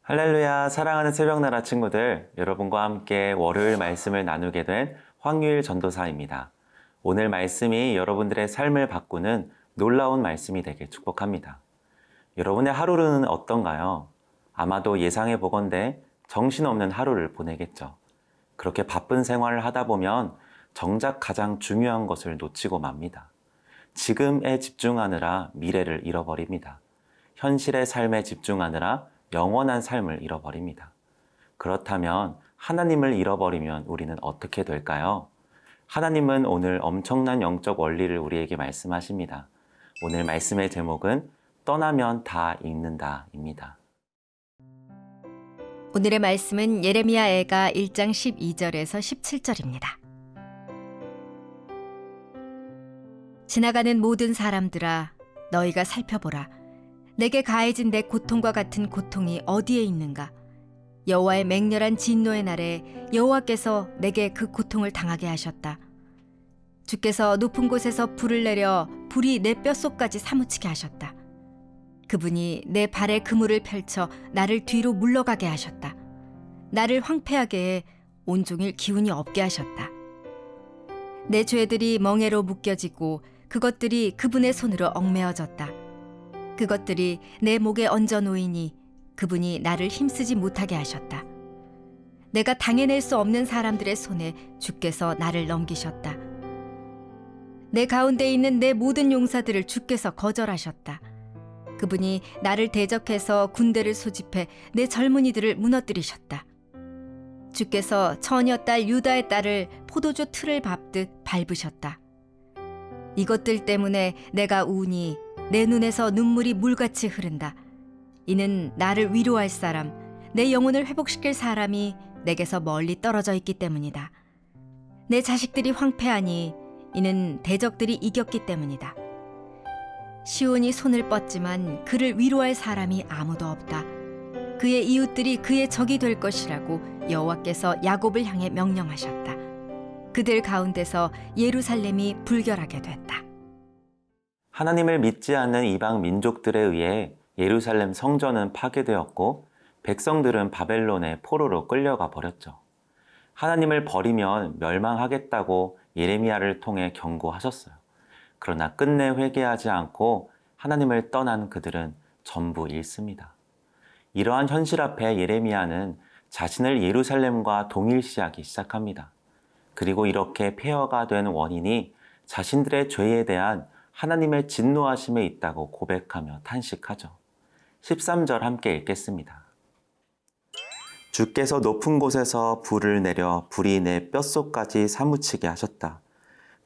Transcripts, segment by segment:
할렐루야, 사랑하는 새벽나라 친구들, 여러분과 함께 월요일 말씀을 나누게 된 황유일 전도사입니다. 오늘 말씀이 여러분들의 삶을 바꾸는 놀라운 말씀이 되길 축복합니다. 여러분의 하루는 어떤가요? 아마도 예상해 보건대 정신없는 하루를 보내겠죠. 그렇게 바쁜 생활을 하다 보면 정작 가장 중요한 것을 놓치고 맙니다. 지금에 집중하느라 미래를 잃어버립니다. 현실의 삶에 집중하느라 영원한 삶을 잃어버립니다. 그렇다면 하나님을 잃어버리면 우리는 어떻게 될까요? 하나님은 오늘 엄청난 영적 원리를 우리에게 말씀하십니다. 오늘 말씀의 제목은 떠나면 다 잃는다입니다. 오늘의 말씀은 예레미야애가 1장 12절에서 17절입니다. 지나가는 모든 사람들아, 너희가 살펴보라. 내게 가해진 내 고통과 같은 고통이 어디에 있는가? 여호와의 맹렬한 진노의 날에 여호와께서 내게 그 고통을 당하게 하셨다. 주께서 높은 곳에서 불을 내려 불이 내 뼛속까지 사무치게 하셨다. 그분이 내 발에 그물을 펼쳐 나를 뒤로 물러가게 하셨다. 나를 황폐하게 해 온종일 기운이 없게 하셨다. 내 죄들이 멍에로 묶여지고 그것들이 그분의 손으로 얽매어졌다. 그것들이 내 목에 얹어 놓이니 그분이 나를 힘쓰지 못하게 하셨다. 내가 당해낼 수 없는 사람들의 손에 주께서 나를 넘기셨다. 내 가운데 있는 내 모든 용사들을 주께서 거절하셨다. 그분이 나를 대적해서 군대를 소집해 내 젊은이들을 무너뜨리셨다. 주께서 처녀딸 유다의 딸을 포도주 틀을 밟듯 밟으셨다. 이것들 때문에 내가 우니 내 눈에서 눈물이 물같이 흐른다. 이는 나를 위로할 사람, 내 영혼을 회복시킬 사람이 내게서 멀리 떨어져 있기 때문이다. 내 자식들이 황폐하니 이는 대적들이 이겼기 때문이다. 시온이 손을 뻗지만 그를 위로할 사람이 아무도 없다. 그의 이웃들이 그의 적이 될 것이라고 여호와께서 야곱을 향해 명령하셨다. 그들 가운데서 예루살렘이 불결하게 됐다. 하나님을 믿지 않는 이방 민족들에 의해 예루살렘 성전은 파괴되었고 백성들은 바벨론의 포로로 끌려가 버렸죠. 하나님을 버리면 멸망하겠다고 예레미야를 통해 경고하셨어요. 그러나 끝내 회개하지 않고 하나님을 떠난 그들은 전부 잃습니다. 이러한 현실 앞에 예레미야는 자신을 예루살렘과 동일시하기 시작합니다. 그리고 이렇게 폐허가 된 원인이 자신들의 죄에 대한 하나님의 진노하심에 있다고 고백하며 탄식하죠. 13절 함께 읽겠습니다. 주께서 높은 곳에서 불을 내려 불이 내 뼛속까지 사무치게 하셨다.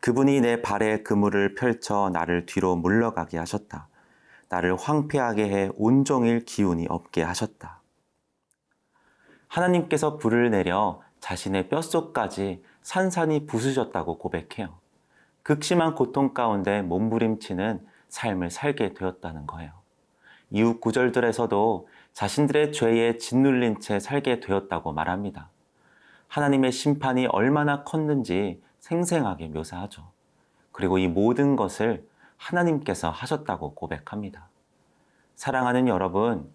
그분이 내 발에 그물을 펼쳐 나를 뒤로 물러가게 하셨다. 나를 황폐하게 해 온종일 기운이 없게 하셨다. 하나님께서 불을 내려 자신의 뼛속까지 산산이 부수셨다고 고백해요. 극심한 고통 가운데 몸부림치는 삶을 살게 되었다는 거예요. 이후 구절들에서도 자신들의 죄에 짓눌린 채 살게 되었다고 말합니다. 하나님의 심판이 얼마나 컸는지 생생하게 묘사하죠. 그리고 이 모든 것을 하나님께서 하셨다고 고백합니다. 사랑하는 여러분,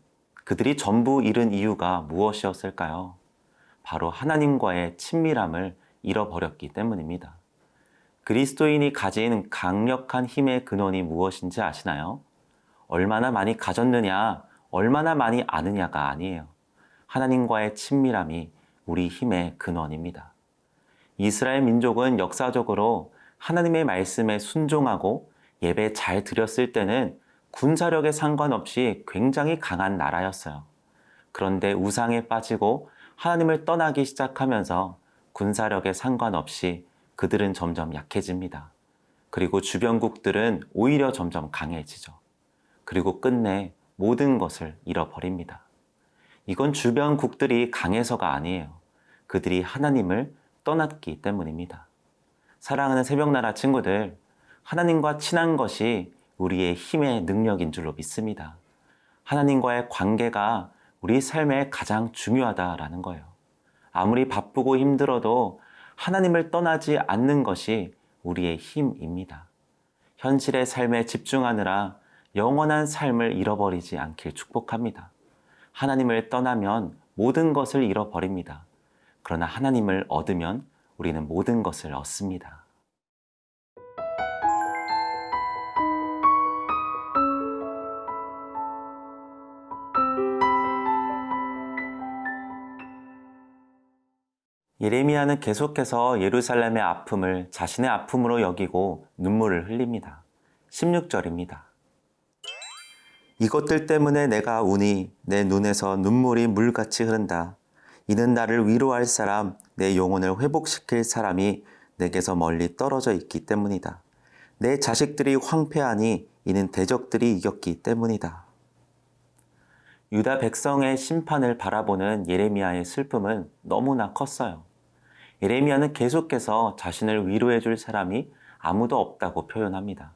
그들이 전부 잃은 이유가 무엇이었을까요? 바로 하나님과의 친밀함을 잃어버렸기 때문입니다. 그리스도인이 가진 강력한 힘의 근원이 무엇인지 아시나요? 얼마나 많이 가졌느냐, 얼마나 많이 아느냐가 아니에요. 하나님과의 친밀함이 우리 힘의 근원입니다. 이스라엘 민족은 역사적으로 하나님의 말씀에 순종하고 예배 잘 드렸을 때는 군사력에 상관없이 굉장히 강한 나라였어요. 그런데 우상에 빠지고 하나님을 떠나기 시작하면서 군사력에 상관없이 그들은 점점 약해집니다. 그리고 주변국들은 오히려 점점 강해지죠. 그리고 끝내 모든 것을 잃어버립니다. 이건 주변국들이 강해서가 아니에요. 그들이 하나님을 떠났기 때문입니다. 사랑하는 새벽나라 친구들, 하나님과 친한 것이 우리의 힘의 능력인 줄로 믿습니다. 하나님과의 관계가 우리 삶에 가장 중요하다라는 거예요. 아무리 바쁘고 힘들어도 하나님을 떠나지 않는 것이 우리의 힘입니다. 현실의 삶에 집중하느라 영원한 삶을 잃어버리지 않길 축복합니다. 하나님을 떠나면 모든 것을 잃어버립니다. 그러나 하나님을 얻으면 우리는 모든 것을 얻습니다. 예레미야는 계속해서 예루살렘의 아픔을 자신의 아픔으로 여기고 눈물을 흘립니다. 16절입니다. 이것들 때문에 내가 우니 내 눈에서 눈물이 물같이 흐른다. 이는 나를 위로할 사람, 내 영혼을 회복시킬 사람이 내게서 멀리 떨어져 있기 때문이다. 내 자식들이 황폐하니 이는 대적들이 이겼기 때문이다. 유다 백성의 심판을 바라보는 예레미야의 슬픔은 너무나 컸어요. 예레미야는 계속해서 자신을 위로해 줄 사람이 아무도 없다고 표현합니다.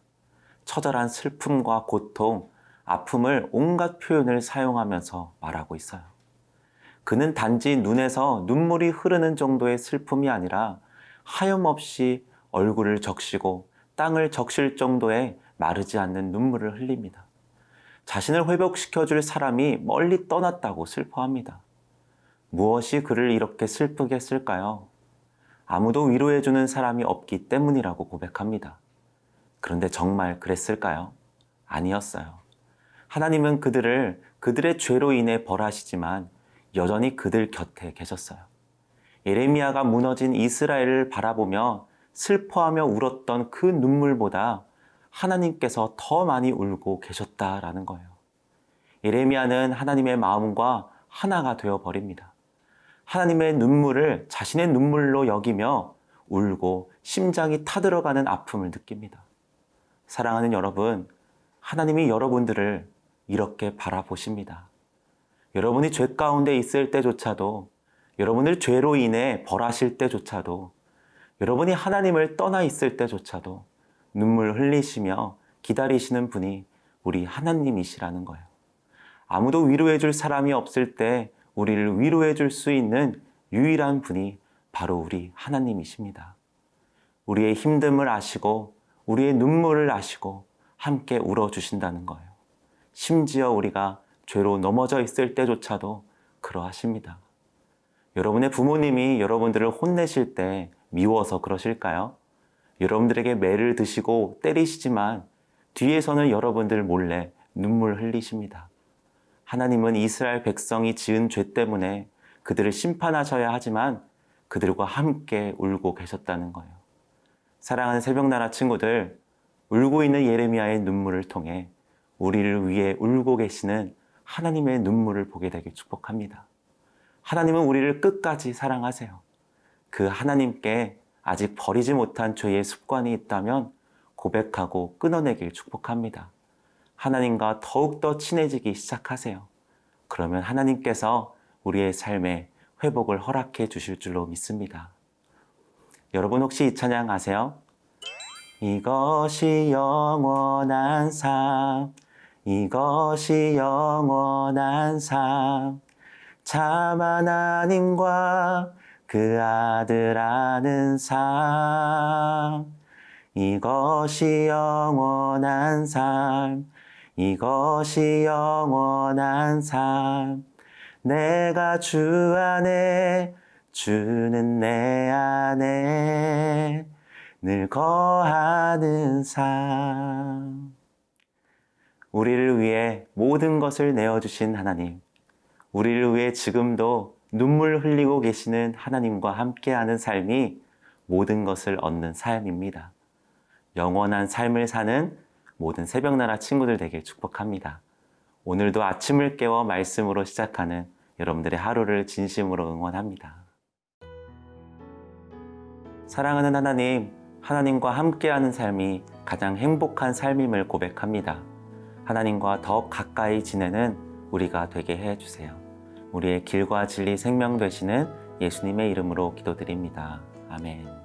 처절한 슬픔과 고통, 아픔을 온갖 표현을 사용하면서 말하고 있어요. 그는 단지 눈에서 눈물이 흐르는 정도의 슬픔이 아니라 하염없이 얼굴을 적시고 땅을 적실 정도의 마르지 않는 눈물을 흘립니다. 자신을 회복시켜줄 사람이 멀리 떠났다고 슬퍼합니다. 무엇이 그를 이렇게 슬프게 했을까요? 아무도 위로해주는 사람이 없기 때문이라고 고백합니다. 그런데 정말 그랬을까요? 아니었어요. 하나님은 그들을 그들의 죄로 인해 벌하시지만 여전히 그들 곁에 계셨어요. 예레미야가 무너진 이스라엘을 바라보며 슬퍼하며 울었던 그 눈물보다 하나님께서 더 많이 울고 계셨다라는 거예요. 예레미야는 하나님의 마음과 하나가 되어버립니다. 하나님의 눈물을 자신의 눈물로 여기며 울고 심장이 타들어가는 아픔을 느낍니다. 사랑하는 여러분, 하나님이 여러분들을 이렇게 바라보십니다. 여러분이 죄 가운데 있을 때조차도, 여러분을 죄로 인해 벌하실 때조차도, 여러분이 하나님을 떠나 있을 때조차도 눈물 흘리시며 기다리시는 분이 우리 하나님이시라는 거예요. 아무도 위로해 줄 사람이 없을 때 우리를 위로해 줄 수 있는 유일한 분이 바로 우리 하나님이십니다. 우리의 힘듦을 아시고 우리의 눈물을 아시고 함께 울어주신다는 거예요. 심지어 우리가 죄로 넘어져 있을 때조차도 그러하십니다. 여러분의 부모님이 여러분들을 혼내실 때 미워서 그러실까요? 여러분들에게 매를 드시고 때리시지만 뒤에서는 여러분들 몰래 눈물 흘리십니다. 하나님은 이스라엘 백성이 지은 죄 때문에 그들을 심판하셔야 하지만 그들과 함께 울고 계셨다는 거예요. 사랑하는 새벽나라 친구들, 울고 있는 예레미야의 눈물을 통해 우리를 위해 울고 계시는 하나님의 눈물을 보게 되길 축복합니다. 하나님은 우리를 끝까지 사랑하세요. 그 하나님께 아직 버리지 못한 죄의 습관이 있다면 고백하고 끊어내길 축복합니다. 하나님과 더욱더 친해지기 시작하세요. 그러면 하나님께서 우리의 삶에 회복을 허락해 주실 줄로 믿습니다. 여러분 혹시 이 찬양 아세요? 이것이 영원한 삶, 이것이 영원한 삶, 참 하나님과 그 아들 아는 삶, 이것이 영원한 삶, 이것이 영원한 삶, 내가 주 안에, 주는 내 안에 늘 거하는 삶. 우리를 위해 모든 것을 내어주신 하나님, 우리를 위해 지금도 눈물 흘리고 계시는 하나님과 함께하는 삶이 모든 것을 얻는 삶입니다. 영원한 삶을 사는 모든 새벽나라 친구들 되길 축복합니다. 오늘도 아침을 깨워 말씀으로 시작하는 여러분들의 하루를 진심으로 응원합니다. 사랑하는 하나님, 하나님과 함께하는 삶이 가장 행복한 삶임을 고백합니다. 하나님과 더 가까이 지내는 우리가 되게 해주세요. 우리의 길과 진리 생명 되시는 예수님의 이름으로 기도드립니다. 아멘.